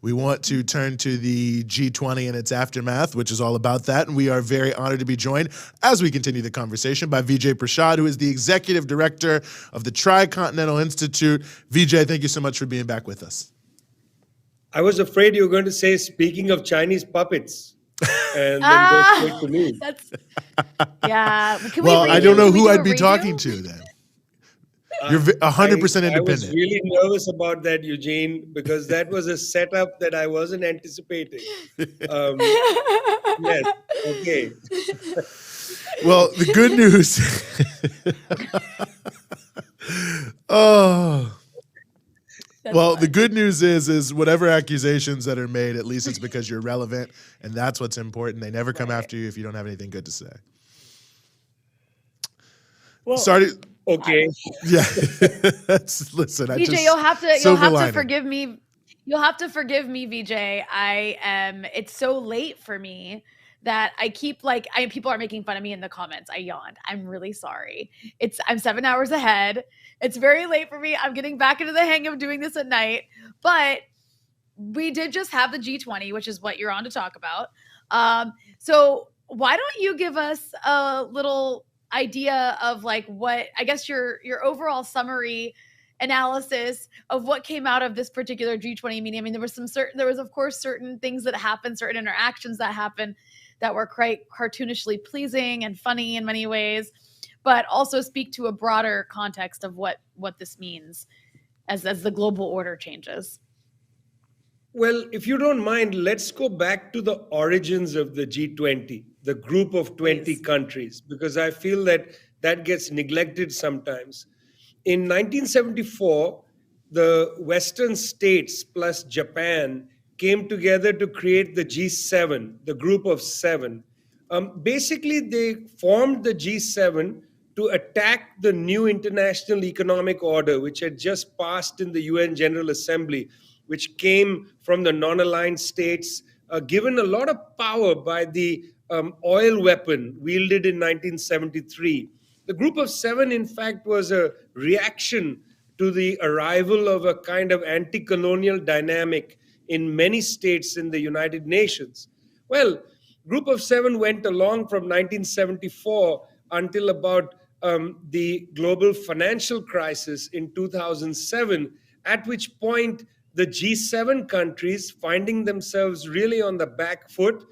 We want to turn to the G20 and its aftermath, which is all about that. And we are very honored to be joined, as we continue the conversation, by Vijay Prashad, who is the executive director of the Tricontinental Institute. Vijay, thank you so much for being back with us. I was afraid you were going to say, speaking of Chinese puppets, and then go straight to me. Well, I don't know who I'd be talking to then. You're 100% independent. I was really nervous about that, Eugene, because that was a setup that I wasn't anticipating. Yes, okay. Well, the good news. The good news is whatever accusations that are made, at least it's because you're relevant, and that's what's important. They never come after you if you don't have anything good to say. Well, sorry. Okay. Yeah. Listen, Vijay, you'll have to forgive me. You'll have to forgive me, Vijay. It's so late for me that I keep people are making fun of me in the comments. I yawned. I'm really sorry. I'm 7 hours ahead. It's very late for me. I'm getting back into the hang of doing this at night. But we did just have the G20, which is what you're on to talk about. So why don't you give us a little idea of what I guess your overall summary analysis of what came out of this particular G20 meeting. I mean, there was of course certain things that happened, certain interactions that happened that were quite cartoonishly pleasing and funny in many ways, but also speak to a broader context of what this means as the global order changes. Well, if you don't mind, let's go back to the origins of the G20, the group of 20 countries, because I feel that gets neglected sometimes. In 1974, the Western states plus Japan came together to create the G7, the group of seven. Basically, they formed the G7 to attack the new international economic order, which had just passed in the UN General Assembly, which came from the non-aligned states, given a lot of power by the oil weapon wielded in 1973. The group of seven, in fact, was a reaction to the arrival of a kind of anti-colonial dynamic in many states in the United Nations. Well, group of seven went along from 1974 until about the global financial crisis in 2007, at which point the G7 countries, finding themselves really on the back foot,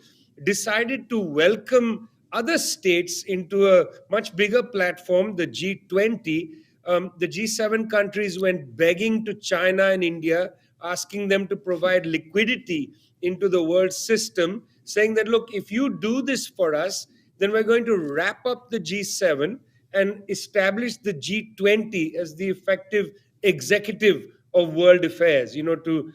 decided to welcome other states into a much bigger platform, the G20. The G7 countries went begging to China and India, asking them to provide liquidity into the world system, saying that, look, if you do this for us, then we're going to wrap up the G7 and establish the G20 as the effective executive of world affairs, to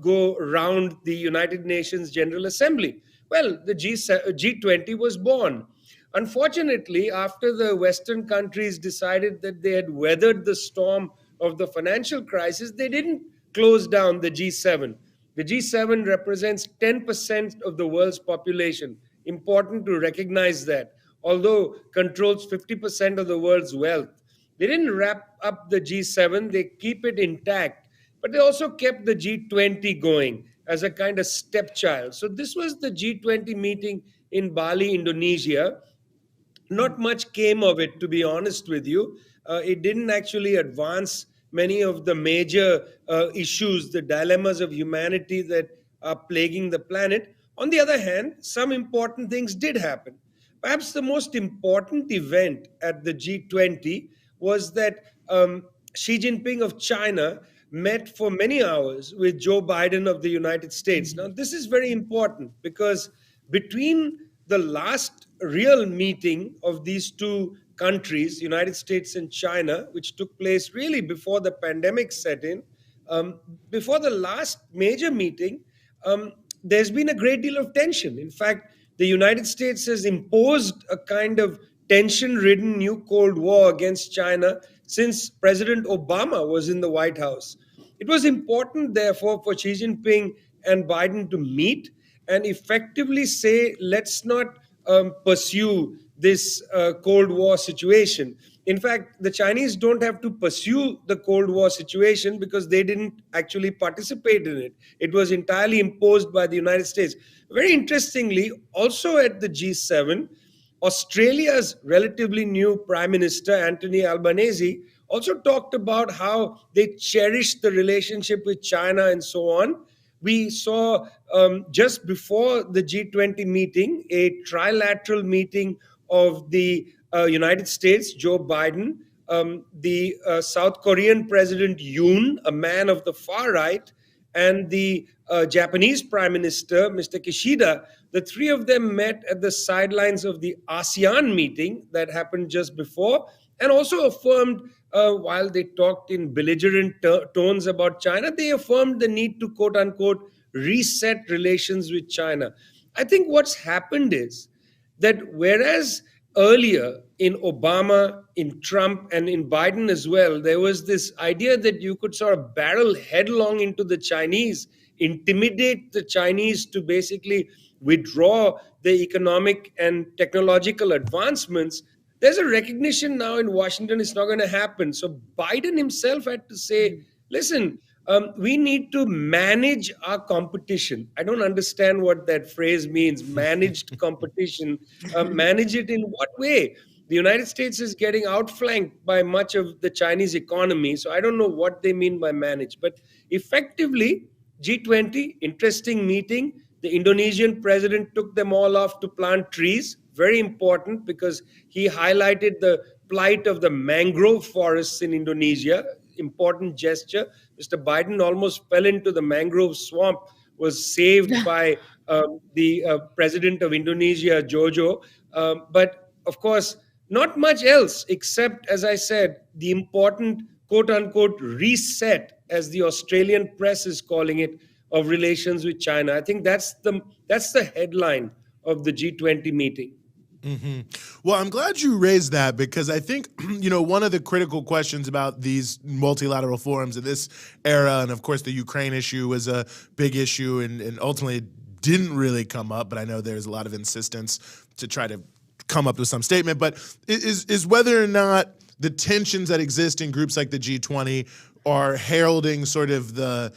go around the United Nations General Assembly. Well, the G20 was born. Unfortunately, after the Western countries decided that they had weathered the storm of the financial crisis, they didn't close down the G7. The G7 represents 10% of the world's population. Important to recognize that, although controls 50% of the world's wealth. They didn't wrap up the G7, they keep it intact, but they also kept the G20 going as a kind of stepchild. So this was the G20 meeting in Bali, Indonesia. Not much came of it, to be honest with you. It didn't actually advance many of the major issues, the dilemmas of humanity that are plaguing the planet. On the other hand, some important things did happen. Perhaps the most important event at the G20 was that Xi Jinping of China met for many hours with Joe Biden of the United States. Now, this is very important because between the last real meeting of these two countries, United States and China, which took place really before the pandemic set in, before the last major meeting, there's been a great deal of tension. In fact, the United States has imposed a kind of tension-ridden new Cold War against China since President Obama was in the White House. It was important, therefore, for Xi Jinping and Biden to meet and effectively say, let's not pursue this Cold War situation. In fact, the Chinese don't have to pursue the Cold War situation because they didn't actually participate in it. It was entirely imposed by the United States. Very interestingly, also at the G7, Australia's relatively new Prime Minister, Anthony Albanese, also talked about how they cherish the relationship with China and so on. We saw just before the G20 meeting, a trilateral meeting of the United States, Joe Biden, the South Korean President Yoon, a man of the far right, and the Japanese Prime Minister, Mr. Kishida. The three of them met at the sidelines of the ASEAN meeting that happened just before, and also affirmed, while they talked in belligerent tones about China, they affirmed the need to, quote unquote, reset relations with China. I think what's happened is that whereas earlier in Obama, in Trump, and in Biden as well, there was this idea that you could sort of barrel headlong into the Chinese, intimidate the Chinese to basically withdraw the economic and technological advancements. There's a recognition now in Washington it's not going to happen. So Biden himself had to say, listen, we need to manage our competition. I don't understand what that phrase means, managed competition. Manage it in what way? The United States is getting outflanked by much of the Chinese economy. So I don't know what they mean by manage. But effectively, G20, interesting meeting. The Indonesian president took them all off to plant trees. Very important because he highlighted the plight of the mangrove forests in Indonesia. Important gesture. Mr. Biden almost fell into the mangrove swamp, was saved by the president of Indonesia, Jojo. But of course, not much else except, as I said, the important quote unquote reset, as the Australian press is calling it, of relations with China. I think that's the headline of the G20 meeting. Mm-hmm. Well, I'm glad you raised that because I think, one of the critical questions about these multilateral forums in this era, and of course the Ukraine issue was a big issue and ultimately didn't really come up, but I know there's a lot of insistence to try to come up with some statement, but is whether or not the tensions that exist in groups like the G20 are heralding sort of the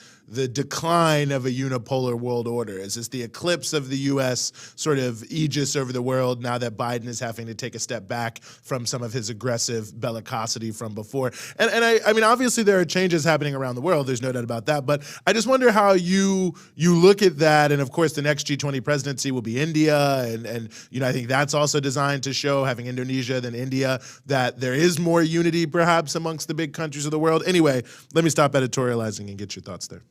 decline of a unipolar world order? Is this the eclipse of the U.S. sort of aegis over the world now that Biden is having to take a step back from some of his aggressive bellicosity from before? And I mean, obviously there are changes happening around the world. There's no doubt about that. But I just wonder how you look at that. And of course, the next G20 presidency will be India. And I think that's also designed to show, having Indonesia than India, that there is more unity perhaps amongst the big countries of the world. Anyway, let me stop editorializing and get your thoughts there.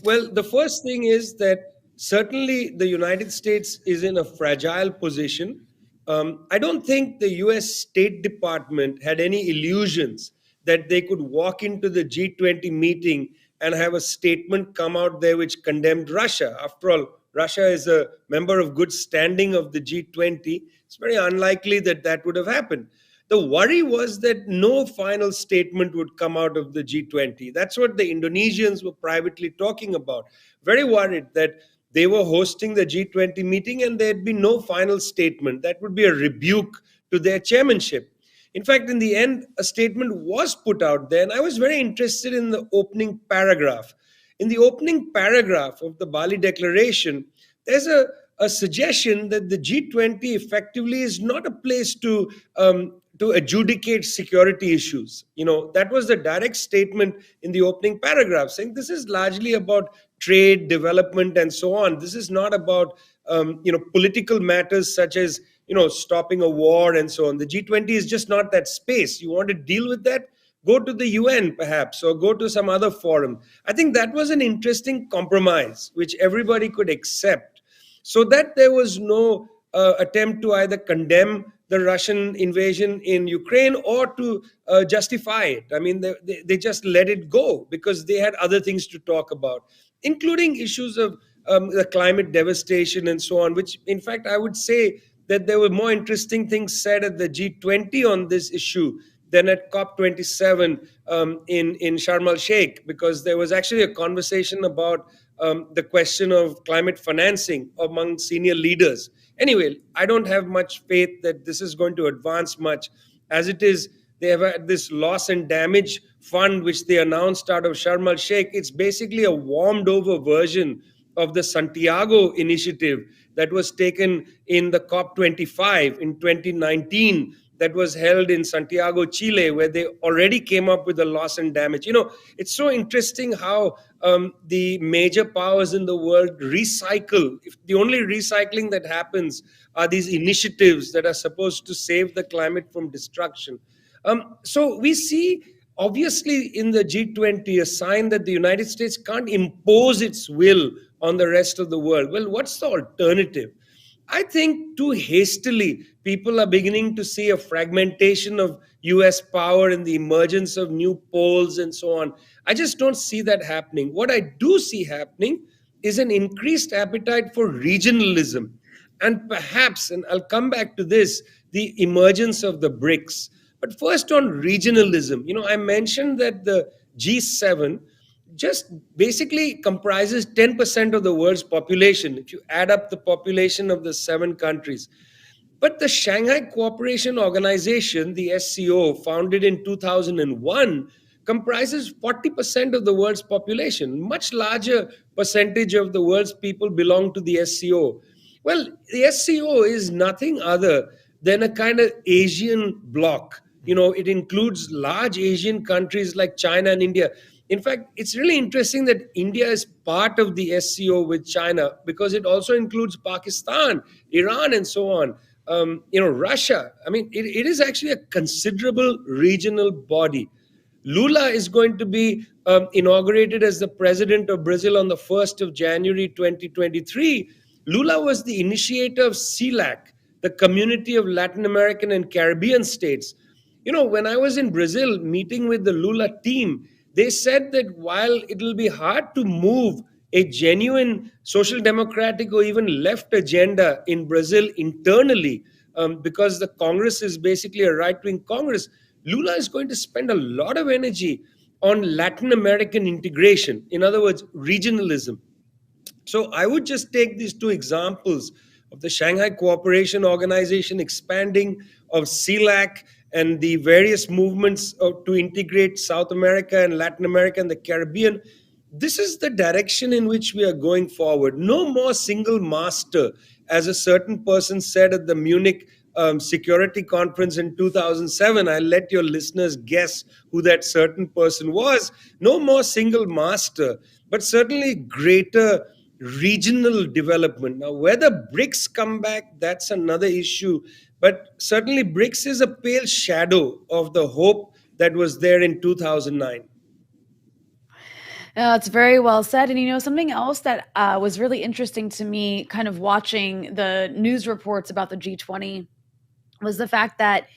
Well, the first thing is that certainly the United States is in a fragile position. I don't think the US State Department had any illusions that they could walk into the G20 meeting and have a statement come out there which condemned Russia. After all, Russia is a member of good standing of the G20. It's very unlikely that that would have happened. The worry was that no final statement would come out of the G20. That's what the Indonesians were privately talking about. Very worried that they were hosting the G20 meeting and there'd be no final statement. That would be a rebuke to their chairmanship. In fact, in the end, a statement was put out there, and I was very interested in the opening paragraph. In the opening paragraph of the Bali Declaration, there's a suggestion that the G20 effectively is not a place to adjudicate security issues. That was the direct statement in the opening paragraph, saying this is largely about trade, development, and so on. This is not about political matters such as stopping a war and so on. The G20 is just not that space. You want to deal with that? Go to the UN perhaps, or go to some other forum. I think that was an interesting compromise which everybody could accept, so that there was no attempt to either condemn the Russian invasion in Ukraine or to justify it. I mean, they just let it go because they had other things to talk about, including issues of the climate devastation and so on, which in fact I would say that there were more interesting things said at the G20 on this issue than at COP27 in Sharm el-Sheikh, because there was actually a conversation about the question of climate financing among senior leaders. Anyway, I don't have much faith that this is going to advance much. As it is, they have had this loss and damage fund, which they announced out of Sharm el-Sheikh. It's basically a warmed over version of the Santiago initiative that was taken in the COP25 in 2019, that was held in Santiago, Chile, where they already came up with a loss and damage. It's so interesting how the major powers in the world recycle. If the only recycling that happens are these initiatives that are supposed to save the climate from destruction. So we see, obviously, in the G20, a sign that the United States can't impose its will on the rest of the world. Well, what's the alternative? I think too hastily, people are beginning to see a fragmentation of US power and the emergence of new poles and so on. I just don't see that happening. What I do see happening is an increased appetite for regionalism. And perhaps, and I'll come back to this, the emergence of the BRICS. But first on regionalism, I mentioned that the G7 just basically comprises 10% of the world's population, if you add up the population of the 7 countries. But the Shanghai Cooperation Organization, the SCO, founded in 2001, comprises 40% of the world's population. Much larger percentage of the world's people belong to the SCO. Well, the SCO is nothing other than a kind of Asian bloc. It includes large Asian countries like China and India. In fact, it's really interesting that India is part of the SCO with China, because it also includes Pakistan, Iran, and so on. Russia. I mean, it is actually a considerable regional body. Lula is going to be inaugurated as the president of Brazil on the 1st of January 2023. Lula was the initiator of CELAC, the Community of Latin American and Caribbean States. When I was in Brazil meeting with the Lula team, they said that while it will be hard to move a genuine social democratic or even left agenda in Brazil internally, because the Congress is basically a right-wing Congress, Lula is going to spend a lot of energy on Latin American integration, in other words, regionalism. So I would just take these 2 examples of the Shanghai Cooperation Organization expanding, of CELAC, and the various movements to integrate South America and Latin America and the Caribbean. This is the direction in which we are going forward. No more single master, as a certain person said at the Munich Security Conference in 2007. I'll let your listeners guess who that certain person was. No more single master, but certainly greater regional development. Now, whether BRICS come back, that's another issue. But certainly BRICS is a pale shadow of the hope that was there in 2009. It's very well said. And something else that was really interesting to me, kind of watching the news reports about the G20, was the fact that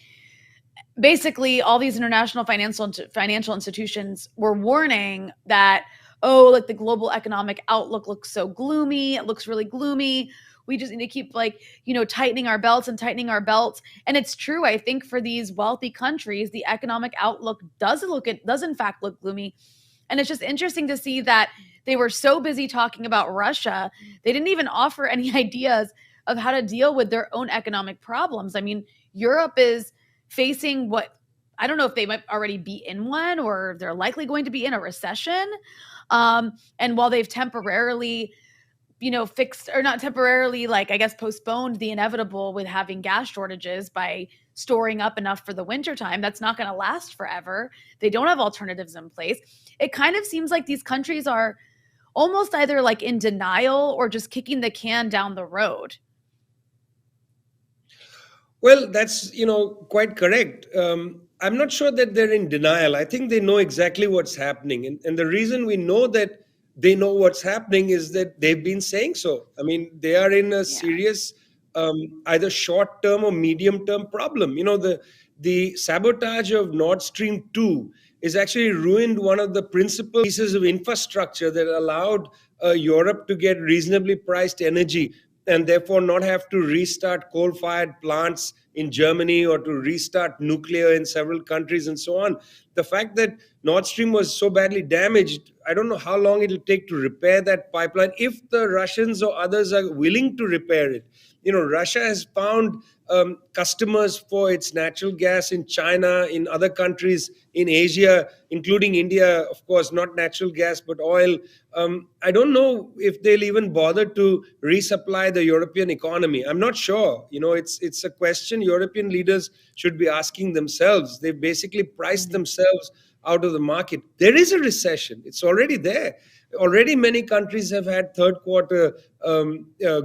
basically all these international financial institutions were warning that, the global economic outlook looks so gloomy. It looks really gloomy. We just need to keep tightening our belts. And it's true. I think for these wealthy countries, the economic outlook does in fact look gloomy. And it's just interesting to see that they were so busy talking about Russia, they didn't even offer any ideas of how to deal with their own economic problems. I mean, Europe is facing I don't know if they might already be in one, or they're likely going to be in a recession. And while they've temporarily fixed, or not temporarily, postponed the inevitable with having gas shortages by storing up enough for the wintertime, that's not going to last forever. They don't have alternatives in place. It kind of seems like these countries are almost either in denial or just kicking the can down the road. Well, that's, quite correct. I'm not sure that they're in denial. I think they know exactly what's happening. And the reason we know that they know what's happening is that they've been saying so. I mean, they are in a serious, either short-term or medium-term problem. The sabotage of Nord Stream 2 is actually ruined one of the principal pieces of infrastructure that allowed Europe to get reasonably priced energy, and therefore not have to restart coal-fired plants in Germany or to restart nuclear in several countries and so on. The fact that Nord Stream was so badly damaged, I don't know how long it'll take to repair that pipeline if the Russians or others are willing to repair it. Russia has found customers for its natural gas in China, in other countries in Asia, including India, of course, not natural gas, but oil. I don't know if they'll even bother to resupply the European economy. I'm not sure. It's a question European leaders should be asking themselves. They've basically priced themselves out of the market. There is a recession. It's already there. Already many countries have had third quarter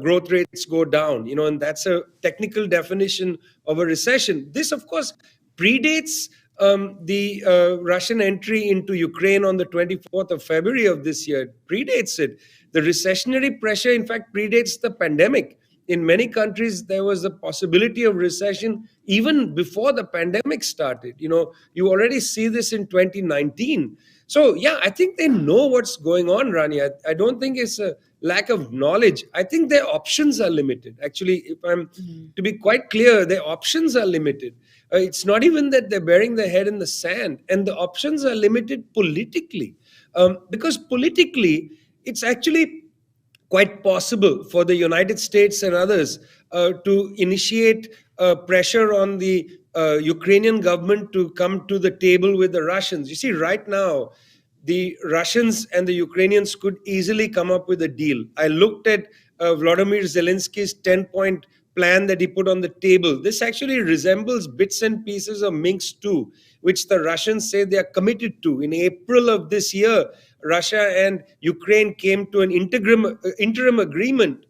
growth rates go down, and that's a technical definition of a recession. This, of course, predates the Russian entry into Ukraine on the 24th of February of this year. It predates it. The recessionary pressure, in fact, predates the pandemic. In many countries, there was a possibility of recession even before the pandemic started. You already see this in 2019. So, yeah, I think they know what's going on, Rani. I don't think it's a lack of knowledge. I think their options are limited. Actually, if I'm to be quite clear, their options are limited. It's not even that they're burying their head in the sand, and the options are limited politically. Because politically, it's actually quite possible for the United States and others to initiate pressure on the Ukrainian government to come to the table with the Russians. You see, right now, the Russians and the Ukrainians could easily come up with a deal. I looked at Volodymyr Zelensky's 10-point plan that he put on the table. This actually resembles bits and pieces of Minsk II, which the Russians say they are committed to. In April of this year, Russia and Ukraine came to an interim agreement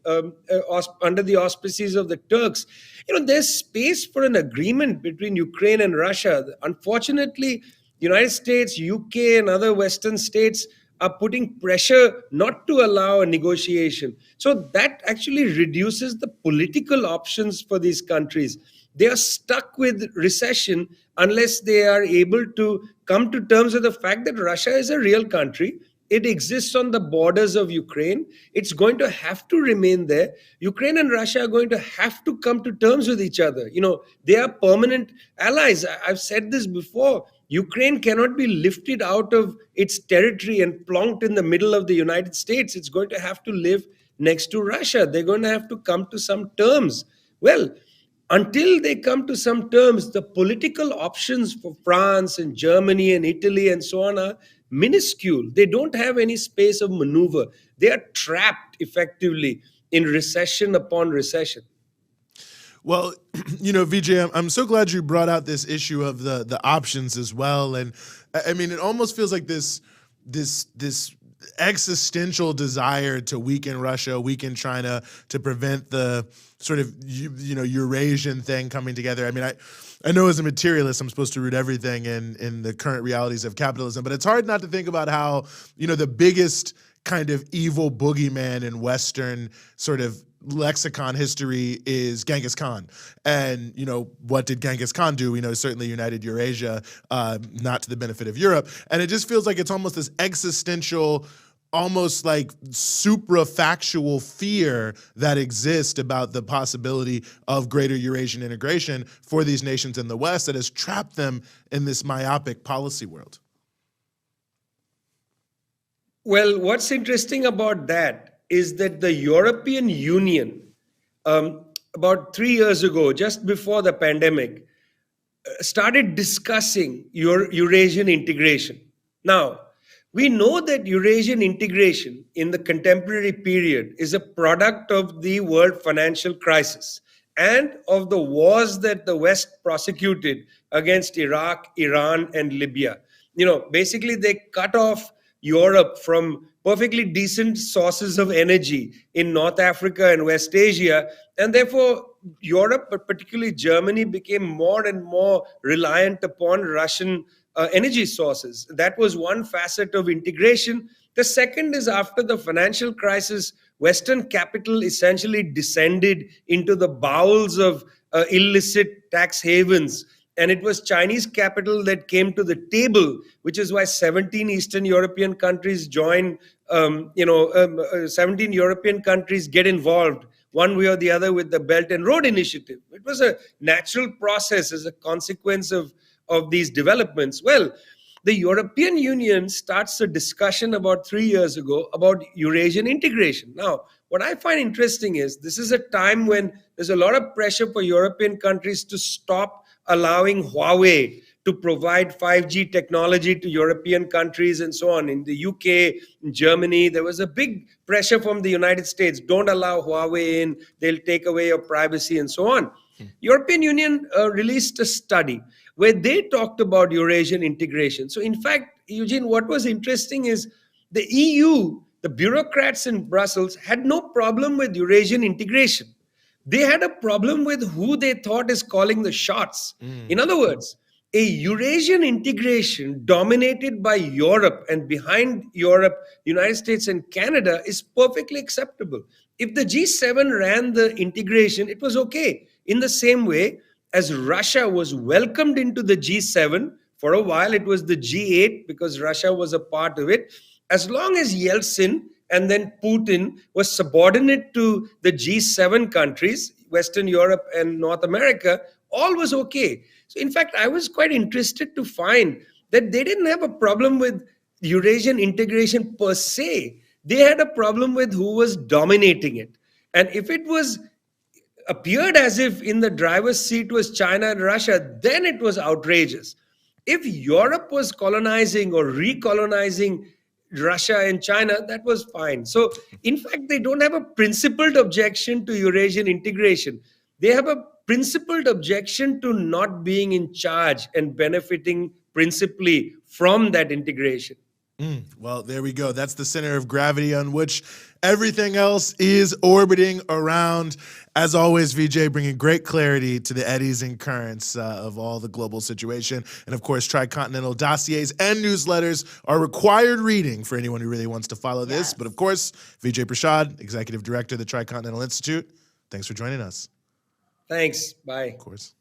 under the auspices of the Turks. There's space for an agreement between Ukraine and Russia. Unfortunately, United States, UK, and other Western states are putting pressure not to allow a negotiation. So that actually reduces the political options for these countries. They are stuck with recession unless they are able to come to terms with the fact that Russia is a real country. It exists on the borders of Ukraine. It's going to have to remain there. Ukraine and Russia are going to have to come to terms with each other. They are permanent allies. I've said this before. Ukraine cannot be lifted out of its territory and plonked in the middle of the United States. It's going to have to live next to Russia. They're going to have to come to some terms. Well, until they come to some terms, the political options for France and Germany and Italy and so on are minuscule. They don't have any space of maneuver. They are trapped effectively in recession upon recession. Well, Vijay, I'm so glad you brought out this issue of the options as well. And I mean, it almost feels like this existential desire to weaken Russia, weaken China, to prevent the sort of Eurasian thing coming together. I mean, I know as a materialist, I'm supposed to root everything in the current realities of capitalism, but it's hard not to think about how the biggest kind of evil boogeyman in Western sort of lexicon history is Genghis Khan. And, what did Genghis Khan do? We know certainly united Eurasia, not to the benefit of Europe. And it just feels like it's almost this existential, almost like suprafactual fear that exists about the possibility of greater Eurasian integration for these nations in the West that has trapped them in this myopic policy world. Well, what's interesting about that is that the European Union, about 3 years ago, just before the pandemic, started discussing Eurasian integration. Now, we know that Eurasian integration in the contemporary period is a product of the world financial crisis and of the wars that the West prosecuted against Iraq, Iran, and Libya. Basically, they cut off Europe from perfectly decent sources of energy in North Africa and West Asia. And therefore, Europe, but particularly Germany, became more and more reliant upon Russian energy sources. That was one facet of integration. The second is after the financial crisis, Western capital essentially descended into the bowels of illicit tax havens. And it was Chinese capital that came to the table, which is why 17 Eastern European countries join, 17 European countries get involved one way or the other with the Belt and Road Initiative. It was a natural process as a consequence of these developments. Well, the European Union starts a discussion about 3 years ago about Eurasian integration. Now, what I find interesting is this is a time when there's a lot of pressure for European countries to stop allowing Huawei to provide 5G technology to European countries and so on. In the UK, in Germany, there was a big pressure from the United States. Don't allow Huawei in, they'll take away your privacy and so on. European Union released a study where they talked about Eurasian integration. So in fact, Eugene, what was interesting is the EU, the bureaucrats in Brussels had no problem with Eurasian integration. They had a problem with who they thought is calling the shots. In other words, a Eurasian integration dominated by Europe and behind Europe, United States and Canada is perfectly acceptable. If the G7 ran the integration, it was okay. In the same way as Russia was welcomed into the G7, for a while it was the G8 because Russia was a part of it. As long as Yeltsin and then Putin was subordinate to the G7 countries, Western Europe and North America, all was okay. So in fact, I was quite interested to find that they didn't have a problem with Eurasian integration per se. They had a problem with who was dominating it. And if it appeared as if in the driver's seat was China and Russia, then it was outrageous. If Europe was colonizing or recolonizing Russia and China, that was fine. So in fact, they don't have a principled objection to Eurasian integration. They have a principled objection to not being in charge and benefiting principally from that integration. Well, there we go. That's the center of gravity on which everything else is orbiting around. As always, Vijay bringing great clarity to the eddies and currents of all the global situation. And of course, Tricontinental dossiers and newsletters are required reading for anyone who really wants to follow this. But of course, Vijay Prashad, Executive Director of the Tricontinental Institute, thanks for joining us. Thanks. Bye. Of course.